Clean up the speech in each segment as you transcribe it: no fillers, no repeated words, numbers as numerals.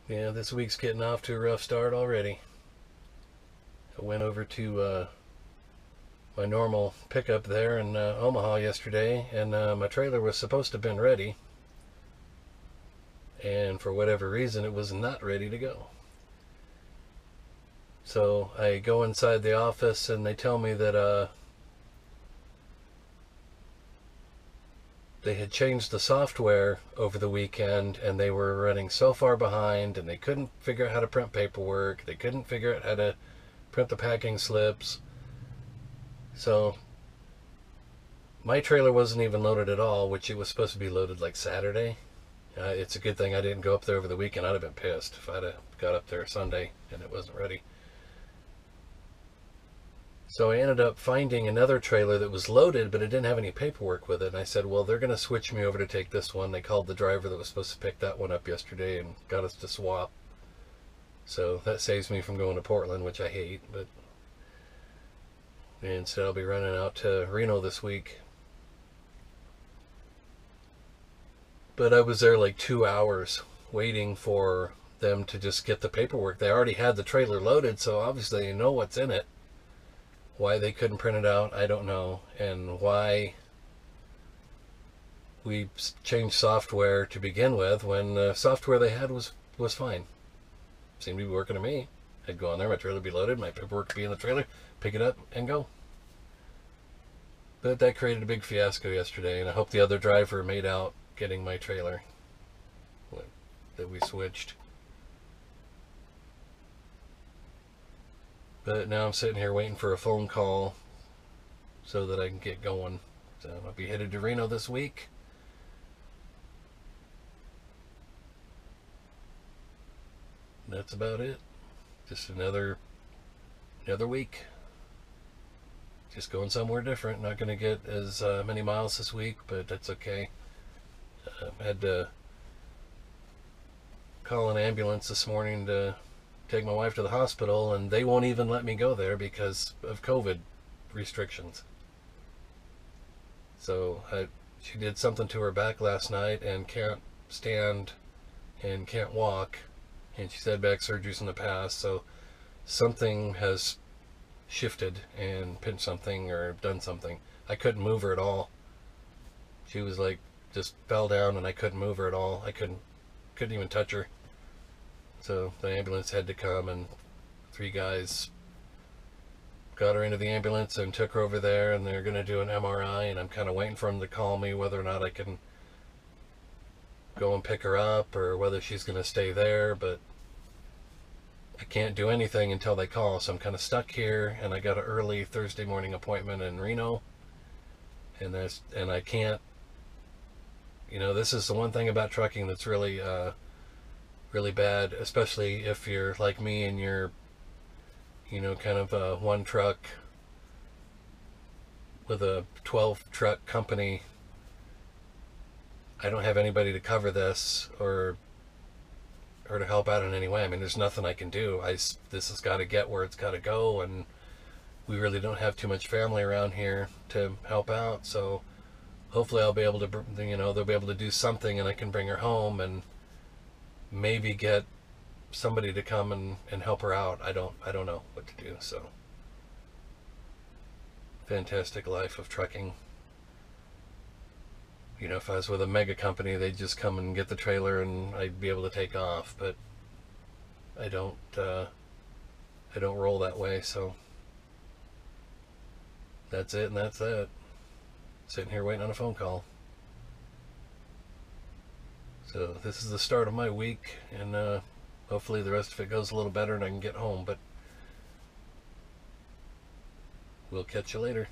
Yeah, this week's getting off to a rough start already. I went over to my normal pickup there in Omaha yesterday, and my trailer was supposed to have been ready, and for whatever reason it was not ready to go. So I go inside the office and they tell me that they had changed the software over the weekend and they were running so far behind, and they couldn't figure out how to print paperwork, they couldn't figure out how to print the packing slips. So my trailer wasn't even loaded at all, which it was supposed to be loaded like Saturday. It's a good thing I didn't go up there over the weekend. I'd have been pissed if I'd have got up there Sunday and it wasn't ready. So I ended up finding another trailer that was loaded, but it didn't have any paperwork with it. And I said, well, they're going to switch me over to take this one. They called the driver that was supposed to pick that one up yesterday and got us to swap. So that saves me from going to Portland, which I hate. But instead I'll be running out to Reno this week. But I was there like 2 hours waiting for them to just get the paperwork. They already had the trailer loaded, so obviously they know what's in it. Why they couldn't print it out, I don't know. And why we changed software to begin with when the software they had was fine. Seemed to be working to me. I'd go on there, my trailer would be loaded, my paperwork would be in the trailer, pick it up and go. But that created a big fiasco yesterday, and I hope the other driver made out getting my trailer that we switched. But now I'm sitting here waiting for a phone call so that I can get going. So I'll be headed to Reno this week. That's about it. Just another week. Just going somewhere different. Not going to get as many miles this week, but that's okay. Had to call an ambulance this morning to take my wife to the hospital, and they won't even let me go there because of COVID restrictions. So she did something to her back last night and can't stand and can't walk, and she's had back surgeries in the past, so something has shifted and pinched something or done something. I couldn't move her at all. She was like just fell down and I couldn't move her at all. I couldn't even touch her. So the ambulance had to come, and 3 guys got her into the ambulance and took her over there, and they're going to do an MRI, and I'm kind of waiting for them to call me whether or not I can go and pick her up or whether she's going to stay there, but I can't do anything until they call, so I'm kind of stuck here, and I got an early Thursday morning appointment in Reno, and I can't, this is the one thing about trucking that's really really bad, especially if you're like me and you're kind of a one truck with a 12 truck company. I don't have anybody to cover this or to help out in any way. I mean, there's nothing I can do. This has got to get where it's got to go, and we really don't have too much family around here to help out, so hopefully I'll be able to, they'll be able to do something and I can bring her home and maybe get somebody to come and help her out. I don't know what to do. So fantastic life of trucking. If I was with a mega company, they'd just come and get the trailer and I'd be able to take off, but I don't roll that way. So that's it, and that's that. Sitting here waiting on a phone call. So this is the start of my week, and hopefully the rest of it goes a little better and I can get home, but we'll catch you later.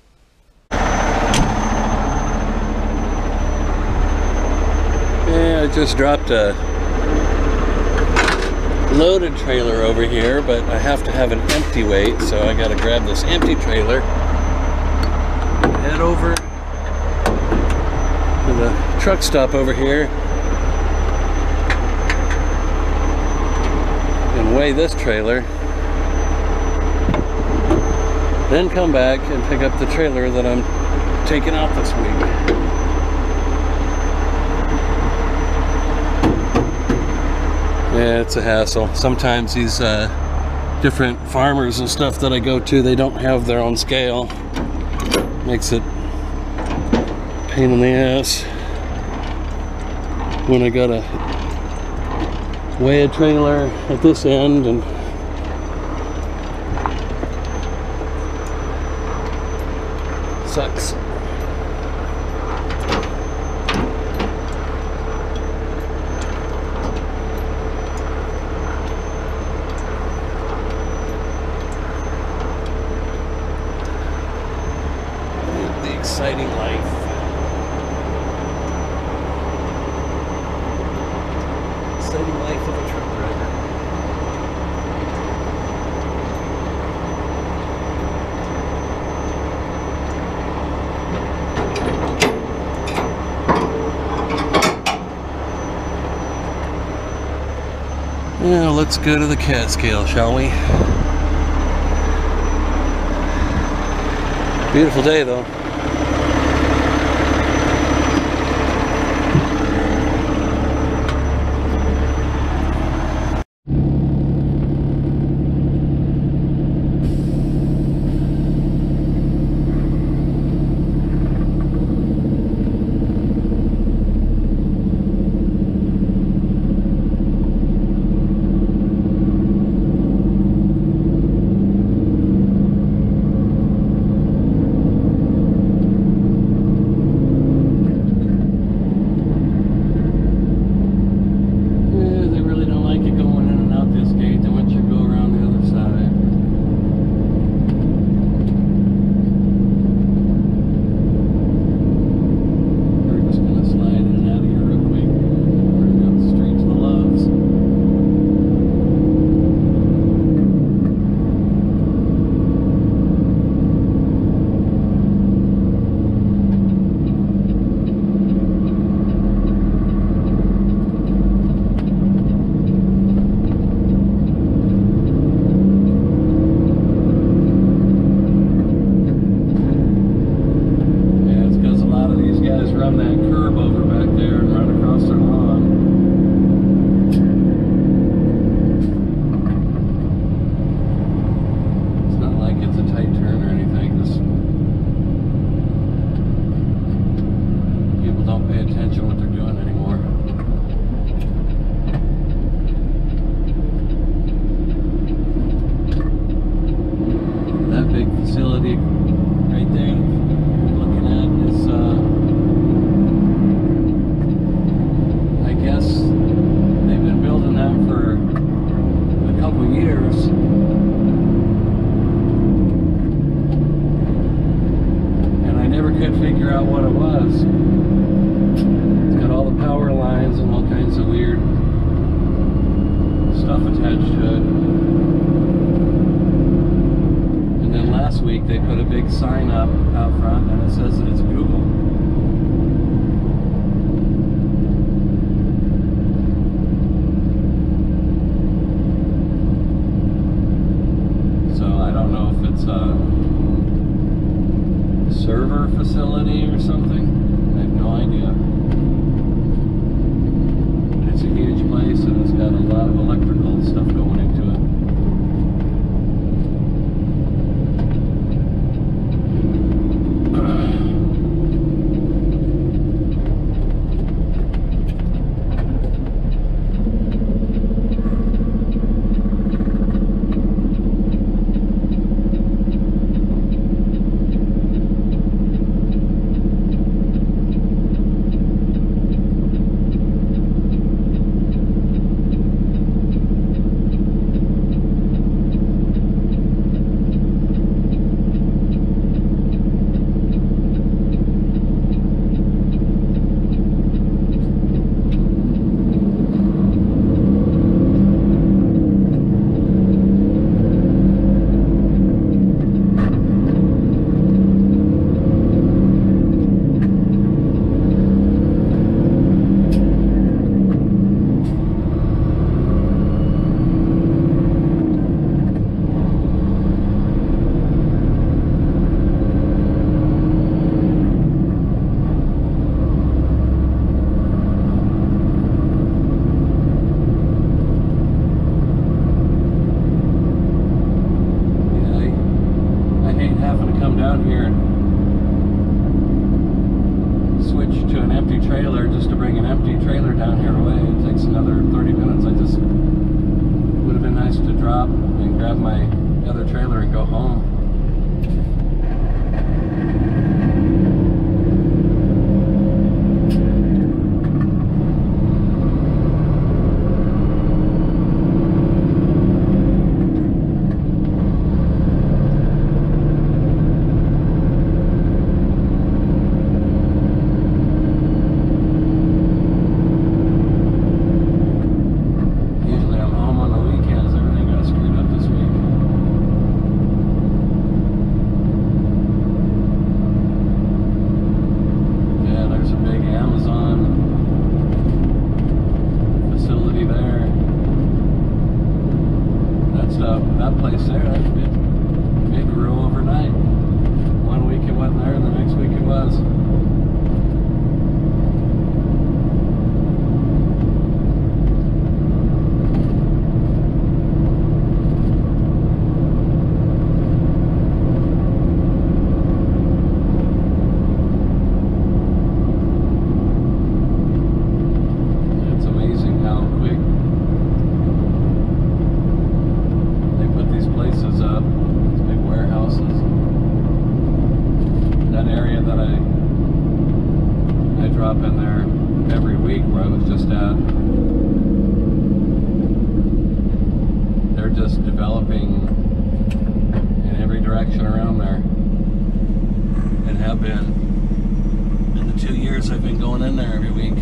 Yeah, I just dropped a loaded trailer over here, but I have to have an empty weight, so I gotta grab this empty trailer, head over to the truck stop over here, and weigh this trailer, then come back and pick up the trailer that I'm taking out this week. Yeah, it's a hassle. Sometimes these different farmers and stuff that I go to, they don't have their own scale. Makes it a pain in the ass when I gotta weigh a trailer at this end and sucks. The exciting life. Exciting life of a truck driver. Now let's go to the Catskill, shall we? Beautiful day though. They put a big sign up out front and it says that it's Google. So I don't know if it's a server facility or something. I have no idea. But it's a huge place and it's got a lot of electrical stuff going into it. That place there, it grew overnight. One week it wasn't there, and the next week it was. Up in there every week where I was just at. They're just developing in every direction around there, and have been in the 2 years I've been going in there every week.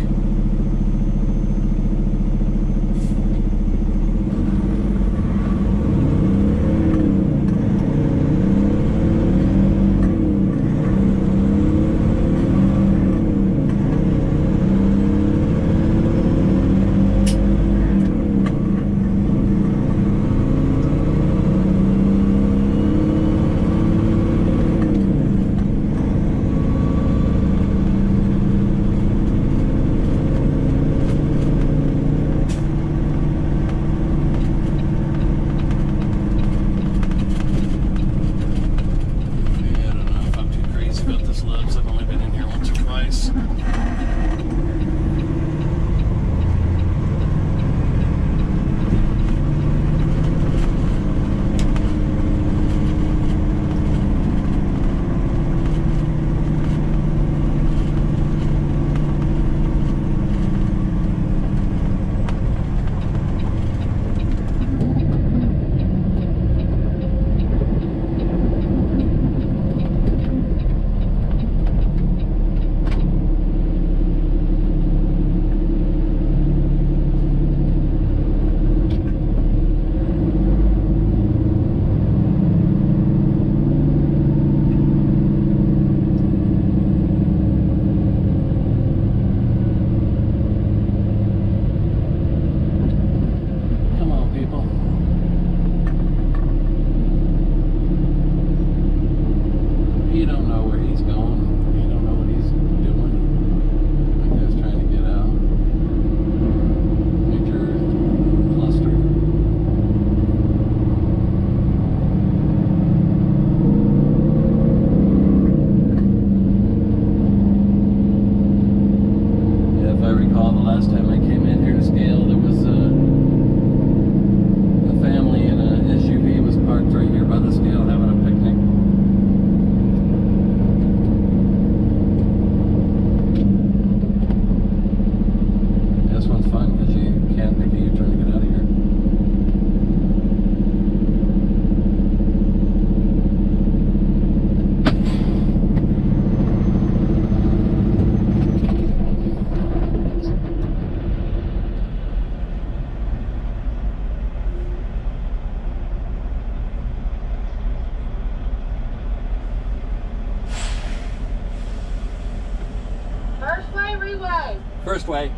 First way.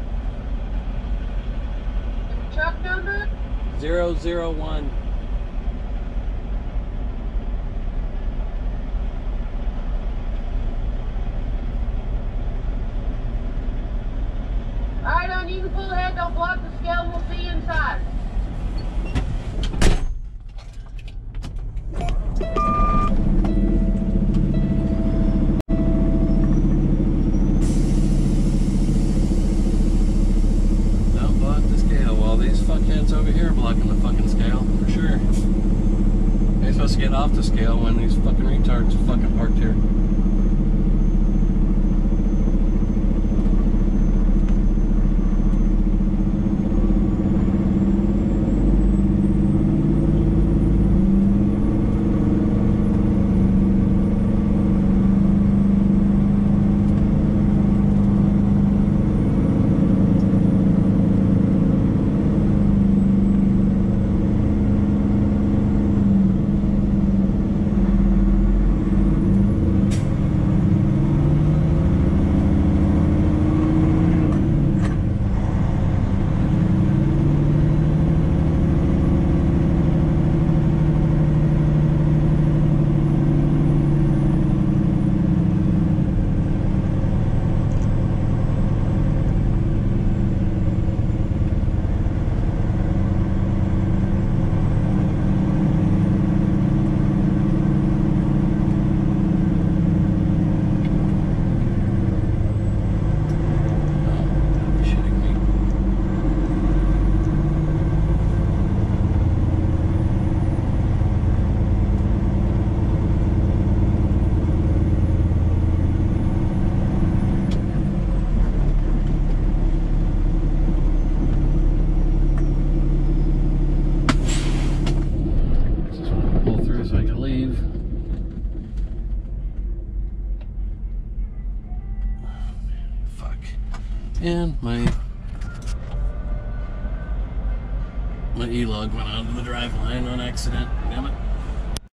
Truck number? 001. Alright, on you can pull ahead, don't block the scale, and we'll see you inside. Fuckheads over here blocking the fucking scale, for sure. They're supposed to get off the scale when these fucking retards are fucking parked here. And my e-log went onto the drive line on accident. Damn it.